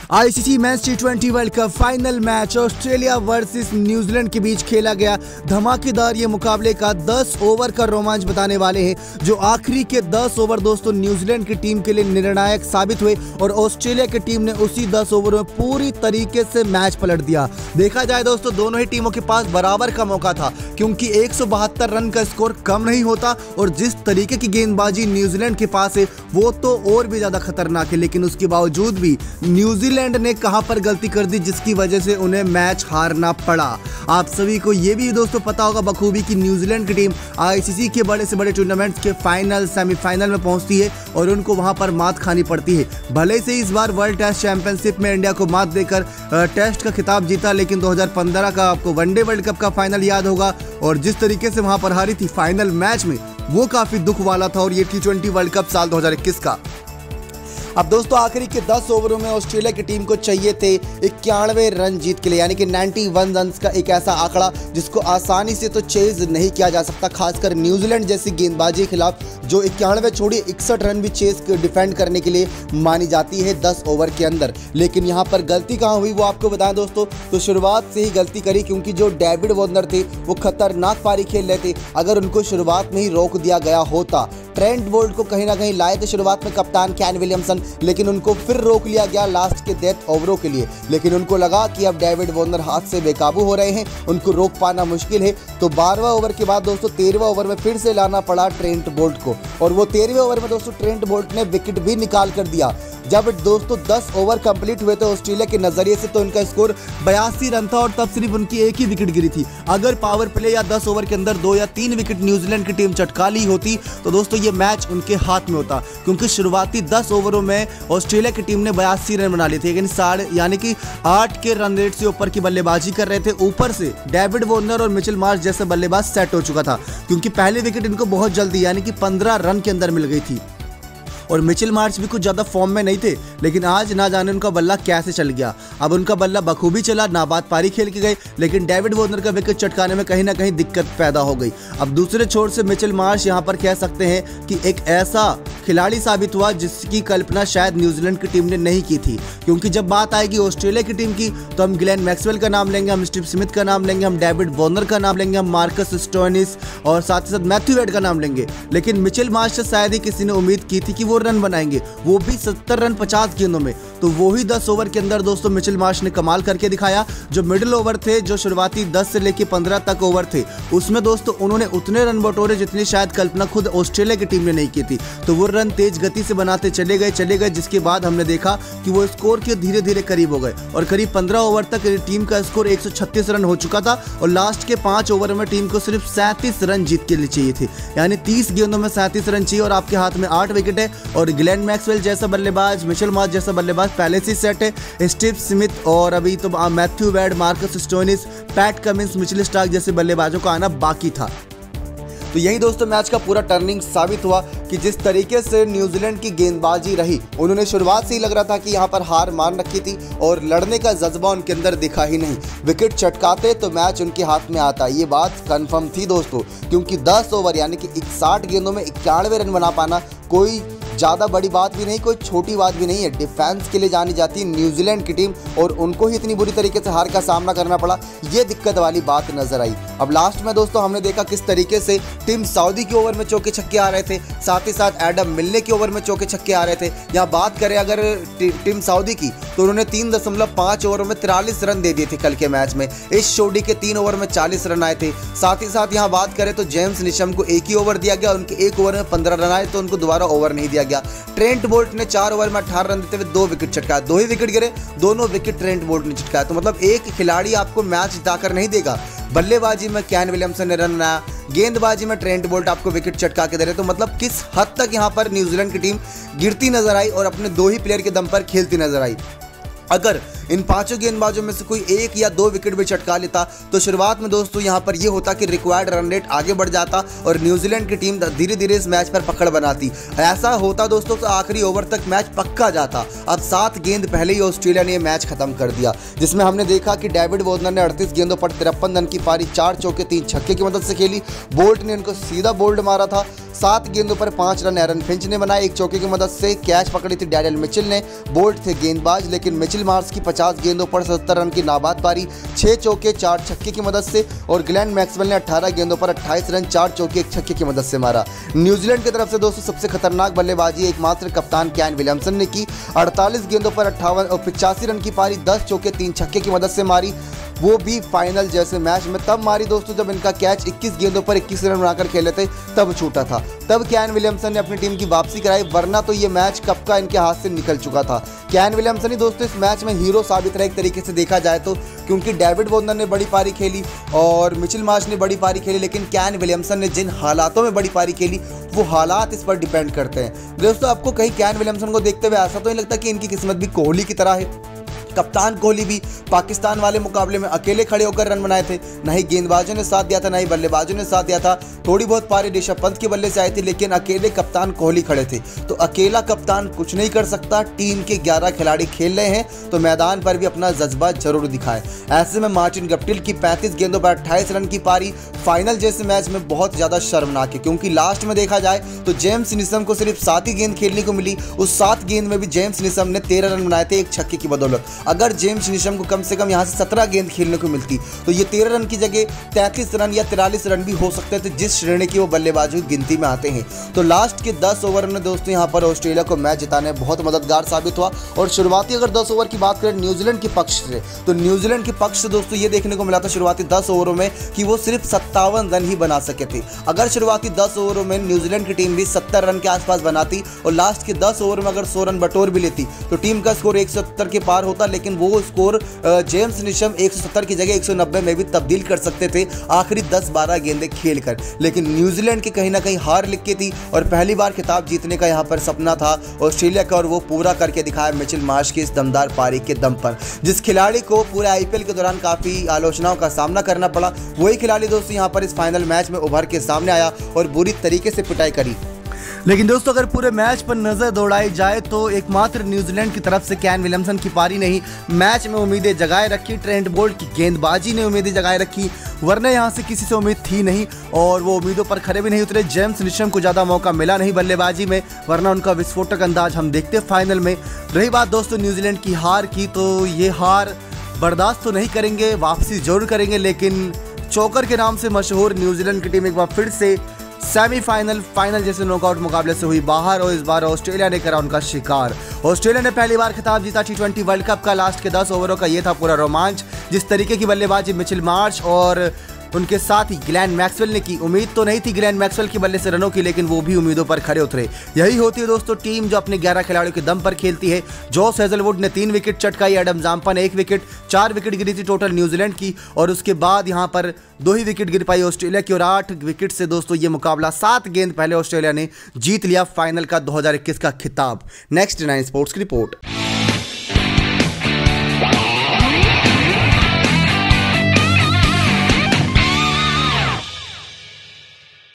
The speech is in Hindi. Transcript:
आईसीसी मैच टी20 world cup final match Australia versus New Zealand के बीच खेला गया धमाकेदार ये मुकाबले का 10 ओवर का रोमांच बताने वाले हैं, जो आखिरी के 10 ओवर दोस्तों न्यूजीलैंड की टीम के लिए निर्णायक साबित हुए और ऑस्ट्रेलिया की टीम ने उसी 10 ओवरों में पूरी तरीके से मैच पलट दिया। देखा जाए दोस्तों, दोनों ही टीमों के पास बराबर का मौका था, क्योंकि 172 रन का स्कोर कम नहीं होता और जिस तरीके की गेंदबाजी न्यूजीलैंड के पास है वो तो और भी ज्यादा खतरनाक है। लेकिन उसके बावजूद भी न्यूजीलैंड ने कहां पर गलती कर दी जिसकी वजह से उन्हें मैच हारना पड़ा। आप सभी को यह भी दोस्तों पता होगा बखूबी कि न्यूजीलैंड की टीम आईसीसी के बड़े से बड़े टूर्नामेंट्स के फाइनल सेमीफाइनल में पहुंचती है और उनको वहां पर मात खानी पड़ती है। भले से इस बार वर्ल्ड टेस्ट चैंपियनशिप में इंडिया को मात देकर टेस्ट का खिताब जीता, लेकिन 2015 का आपको वनडे वर्ल्ड कप का फाइनल याद होगा और जिस तरीके से वहां पर हारी थी फाइनल मैच में, वो काफी दुख वाला था। और ये टी20 वर्ल्ड कप साल 2021 का। अब दोस्तों आखिरी के 10 ओवरों में ऑस्ट्रेलिया की टीम को चाहिए थे 91 रन जीत के लिए, यानी कि 91 रन का एक ऐसा आंकड़ा जिसको आसानी से तो चेज नहीं किया जा सकता, खासकर न्यूजीलैंड जैसी गेंदबाजी के खिलाफ जो 91 छोड़िए 61 रन भी चेज डिफेंड करने के लिए मानी जाती है 10 ओवर के अंदर। लेकिन यहाँ पर गलती कहाँ हुई वो आपको बताएं दोस्तों, तो शुरुआत से ही गलती करी, क्योंकि जो डेविड वॉर्नर थे वो खतरनाक पारी खेल रहे थे। अगर उनको शुरुआत में ही रोक दिया गया होता, ट्रेंट बोल्ट को कहीं ना कहीं लाए थे शुरुआत में कप्तान केन विलियमसन, लेकिन उनको फिर रोक लिया गया लास्ट के डेथ ओवरों के लिए। लेकिन उनको लगा कि अब डेविड वॉर्नर हाथ से बेकाबू हो रहे हैं, उनको रोक पाना मुश्किल है, तो 12वां ओवर के बाद दोस्तों 13वां ओवर में फिर से लाना पड़ा ट्रेंट बोल्ट को। और वो 13वें ओवर में दोस्तों ट्रेंट बोल्ट ने विकेट भी निकाल कर दिया। जब दोस्तों 10 ओवर कंप्लीट हुए थे ऑस्ट्रेलिया के नजरिए से, तो उनका स्कोर 82 रन था और तब सिर्फ उनकी एक ही विकेट गिरी थी। अगर पावर प्ले या 10 ओवर के अंदर 2 या 3 विकेट न्यूजीलैंड की टीम चटका ली होती तो दोस्तों ये मैच उनके हाथ में होता, क्योंकि शुरुआती 10 ओवरों में ऑस्ट्रेलिया की टीम ने 82 रन बना लिए थे, यानी कि 8 के रन रेट से ऊपर की बल्लेबाजी कर रहे थे। ऊपर से डेविड वॉर्नर और मिचेल मार्श जैसे बल्लेबाज सेट हो चुका था, क्योंकि पहली विकेट इनको बहुत जल्दी यानी कि 15 रन के अंदर मिल गई थी। और मिचेल मार्श भी कुछ ज़्यादा फॉर्म में नहीं थे, लेकिन आज ना जाने उनका बल्ला कैसे चल गया। अब उनका बल्ला बखूबी चला, नाबाद पारी खेल के गए, लेकिन डेविड वॉर्नर का विकेट चटकाने में कहीं ना कहीं दिक्कत पैदा हो गई। अब दूसरे छोर से मिचेल मार्श यहाँ पर कह सकते हैं कि एक ऐसा खिलाड़ी साबित हुआ जिसकी कल्पना शायद न्यूजीलैंड की टीम ने नहीं की थी, क्योंकि जब बात आएगी ऑस्ट्रेलिया की टीम की तो हम ग्लेन मैक्सवेल का नाम लेंगे, हम स्टीव स्मिथ का नाम लेंगे, हम डेविड वॉर्नर का नाम लेंगे, हम मार्कस स्टोइनिस और साथ ही साथ मैथ्यू वेड का नाम लेंगे। लेकिन मिचेल मार्श से शायद ही किसी ने उम्मीद की थी कि वो रन बनाएंगे, वो भी 70 रन 50 गेंदों में। तो वो ही 10 ओवर के अंदर दोस्तों मिचेल मार्श ने कमाल करके दिखाया। जो मिडिल ओवर थे, जो शुरुआती 10 से लेकर 15 तक ओवर थे, उसमें दोस्तों उन्होंने उतने रन बटोरे जितनी शायद कल्पना खुद ऑस्ट्रेलिया की टीम ने नहीं की थी। तो वो रन तेज गति से बनाते चले गए, जिसके बाद हमने देखा कि वो स्कोर के धीरे धीरे करीब हो गए और करीब 15 ओवर तक टीम का स्कोर 136 रन हो चुका था और लास्ट के 5 ओवर में टीम को सिर्फ 37 रन जीत के लिए चाहिए थे, यानी 30 गेंदों में 37 रन चाहिए और आपके हाथ में 8 विकेट है। और ग्लेन मैक्सवेल जैसा बल्लेबाज, मिचेल मार्श जैसा बल्लेबाज पहले से सेट है, स्टीव स्मिथ और अभी तो Matthew Wade, Marcus Stoinis, Pat Cummins, Mitchell Starc जैसे बल्लेबाजों का आना बाकी था। तो यही दोस्तों मैच का पूरा टर्निंग साबित हुआ कि जिस तरीके से न्यूजीलैंड की गेंदबाजी रही, उन्होंने शुरुआत से ही लग रहा था कि यहाँ पर हार मान रखी थी और लड़ने का जज्बा उनके अंदर दिखा ही नहीं। विकेट चटकाते तो मैच उनके हाथ में आता, ये बात कंफर्म थी दोस्तों, क्योंकि 10 ओवर यानी कि 60 गेंदों में 91 रन बना पाना कोई ज़्यादा बड़ी बात भी नहीं, कोई छोटी बात भी नहीं है। डिफेंस के लिए जानी जाती है न्यूजीलैंड की टीम और उनको ही इतनी बुरी तरीके से हार का सामना करना पड़ा, ये दिक्कत वाली बात नजर आई। अब लास्ट में दोस्तों हमने देखा किस तरीके से टीम सऊदी के ओवर में चौके छक्के आ रहे थे, साथ ही साथ एडम मिलने के ओवर में चौके छक्के आ रहे थे। यहाँ बात करें अगर टीम सऊदी की, तो उन्होंने 3.5 ओवरों में 43 रन दे दिए थे कल के मैच में। इस शोडी के 3 ओवर में 40 रन आए थे। साथ ही साथ यहाँ बात करें तो जेम्स निशम को एक ही ओवर दिया गया, उनके एक ओवर में 15 रन आए, तो उनको दोबारा ओवर नहीं दिया गया। ट्रेंट बोल्ट ने 4 ओवर में 18 रन देते हुए 2 विकेट चटकाया, 2 ही विकेट गिरे, दोनों विकेट ट्रेंट बोल्ट ने चटकाया। तो मतलब एक खिलाड़ी आपको मैच जिताकर नहीं देगा। बल्लेबाजी में केन विलियमसन ने रन बनाया, गेंदबाजी में ट्रेंट बोल्ट आपको विकेट चटका के दे रहे। तो मतलब किस हद तक यहाँ पर न्यूजीलैंड की टीम गिरती नजर आई और अपने 2 ही प्लेयर के दम पर खेलती नजर आई। अगर इन 5 गेंदबाजों में से कोई 1 या 2 विकेट भी चटका लेता तो शुरुआत में दोस्तों यहाँ पर ये होता कि रिक्वायर्ड रन रेट आगे बढ़ जाता और न्यूजीलैंड की टीम धीरे धीरे इस मैच पर पकड़ बनाती। ऐसा होता दोस्तों तो आखिरी ओवर तक मैच पक्का जाता। अब 7 गेंद पहले ही ऑस्ट्रेलिया ने मैच खत्म कर दिया, जिसमें हमने देखा कि डेविड वॉर्नर ने 38 गेंदों पर 53 रन की पारी 4 चौके 3 छक्के की मदद से खेली। बोल्ट ने उनको सीधा बोल्ड मारा था। 7 गेंदों पर 5 रन एरन फिंच ने बनाए। 1 चौके की मदद से कैच पकड़ी थी डैरियल मिचेल ने। बोल्ट थे गेंदबाज, लेकिन मिचेल मार्स की 50 गेंदों पर 77 रन की नाबाद पारी 6 चौके 4 छक्के की मदद से, और ग्लेन मैक्सवेल ने 18 गेंदों पर 28 रन 4 चौके 1 छक्के की मदद से मारा। न्यूजीलैंड की तरफ से दोस्तों सबसे खतरनाक बल्लेबाजी एकमात्र कप्तान कैन विलियमसन ने की। 48 गेंदों पर 58 और 85 रन की पारी 10 चौके 3 छक्के की मदद से मारी, वो भी फाइनल जैसे मैच में तब मारी दोस्तों जब इनका कैच 21 गेंदों पर 21 रन बनाकर खेले थे तब छूटा था। तब कैन विलियमसन ने अपनी टीम की वापसी कराई, वरना तो ये मैच कब का इनके हाथ से निकल चुका था। कैन विलियमसन ही दोस्तों इस मैच में हीरो साबित रहे एक तरीके से देखा जाए तो, क्योंकि डेविड वॉर्नर ने बड़ी पारी खेली और मिचेल मार्श ने बड़ी पारी खेली, लेकिन कैन विलियमसन ने जिन हालातों में बड़ी पारी खेली वो हालात इस पर डिपेंड करते हैं। दोस्तों आपको कहीं कैन विलियमसन को देखते हुए ऐसा तो नहीं लगता कि इनकी किस्मत भी कोहली की तरह है? कप्तान कोहली भी पाकिस्तान वाले मुकाबले में अकेले खड़े होकर रन बनाए थे, ना ही गेंदबाजों ने साथ दिया था ना ही बल्लेबाजों ने साथ दिया था। थोड़ी बहुत पारी ऋषभ पंत के बल्ले से आई थी, लेकिन अकेले कप्तान कोहली खड़े थे। तो अकेला कप्तान कुछ नहीं कर सकता। टीम के 11 खिलाड़ी खेल रहे हैं तो मैदान पर भी अपना जज्बा जरूर दिखाएं। ऐसे में मार्टिन गप्टिल की 35 गेंदों पर 28 रन की पारी फाइनल जैसे मैच में बहुत ज़्यादा शर्मनाक है, क्योंकि लास्ट में देखा जाए तो जेम्स निसम को सिर्फ 7 ही गेंद खेलने को मिली। उस 7 गेंद में भी जेम्स निसम ने 13 रन बनाए थे 1 छक्के की बदौलत। अगर जेम्स निशम को कम से कम यहाँ से 17 गेंद खेलने को मिलती तो ये 13 रन की जगह 33 रन या 43 रन भी हो सकते थे, जिस श्रेणी की वो बल्लेबाजों की गिनती में आते हैं। तो लास्ट के 10 ओवर में दोस्तों यहाँ पर ऑस्ट्रेलिया को मैच जिताने बहुत मददगार साबित हुआ। और शुरुआती अगर 10 ओवर की बात करें न्यूजीलैंड के पक्ष से, तो न्यूजीलैंड के पक्ष से दोस्तों ये देखने को मिला था शुरुआती 10 ओवरों में कि वो सिर्फ 57 रन ही बना सके थे। अगर शुरुआती 10 ओवरों में न्यूजीलैंड की टीम भी 70 रन के आसपास बनाती और लास्ट के 10 ओवर में अगर 100 रन बटोर भी लेती तो टीम का स्कोर 170 के पार होता, लेकिन वो स्कोर जेम्स निशम 170 की जगह 190 में भी तब्दील कर सकते थे आखिरी 10-12 गेंदें खेलकर। लेकिन न्यूजीलैंड की कहीं ना कहीं हार लिख के थी और पहली बार खिताब जीतने का यहाँ पर सपना था ऑस्ट्रेलिया का, और वो पूरा करके दिखाया मिचेल मार्श की इस दमदार पारी के दम पर। जिस खिलाड़ी को पूरे आईपीएल के दौरान काफ़ी आलोचनाओं का सामना करना पड़ा, वही खिलाड़ी दोस्तों यहाँ पर इस फाइनल मैच में उभर के सामने आया और बुरी तरीके से पिटाई करी। लेकिन दोस्तों अगर पूरे मैच पर नजर दौड़ाई जाए तो एकमात्र न्यूजीलैंड की तरफ से कैन विलियमसन की पारी नहीं मैच में उम्मीदें जगाए रखी। ट्रेंट बोल्ट की गेंदबाजी ने उम्मीदें जगाए रखी, वरना यहां से किसी से उम्मीद थी नहीं और वो उम्मीदों पर खरे भी नहीं उतरे। जेम्स निशम को ज़्यादा मौका मिला नहीं बल्लेबाजी में, वरना उनका विस्फोटक अंदाज हम देखते फाइनल में। रही बात दोस्तों न्यूजीलैंड की हार की, तो ये हार बर्दाश्त तो नहीं करेंगे, वापसी जरूर करेंगे, लेकिन चोकर के नाम से मशहूर न्यूजीलैंड की टीम एक बार फिर से सेमीफाइनल फाइनल जैसे नॉकआउट मुकाबले से हुई बाहर और इस बार ऑस्ट्रेलिया ने करा उनका शिकार। ऑस्ट्रेलिया ने पहली बार खिताब जीता T20 वर्ल्ड कप का। लास्ट के 10 ओवरों का ये था पूरा रोमांच। जिस तरीके की बल्लेबाजी मिचेल मार्श और उनके साथ ही ग्लेन मैक्सवेल ने की, उम्मीद तो नहीं थी ग्लेन मैक्सवेल की बल्ले से रनों की, लेकिन वो भी उम्मीदों पर खड़े उतरे। यही होती है दोस्तों टीम जो अपने 11 खिलाड़ियों के दम पर खेलती है। जॉस हेजलवुड ने 3 विकेट चटकाई, एडम जाम्पा ने 1 विकेट, 4 विकेट गिरी थी टोटल न्यूजीलैंड की, और उसके बाद यहाँ पर 2 ही विकेट गिर पाई ऑस्ट्रेलिया की, और 8 विकेट से दोस्तों ये मुकाबला 7 गेंद पहले ऑस्ट्रेलिया ने जीत लिया फाइनल का 2021 का खिताब। नेक्स्ट 9 स्पोर्ट्स की रिपोर्ट।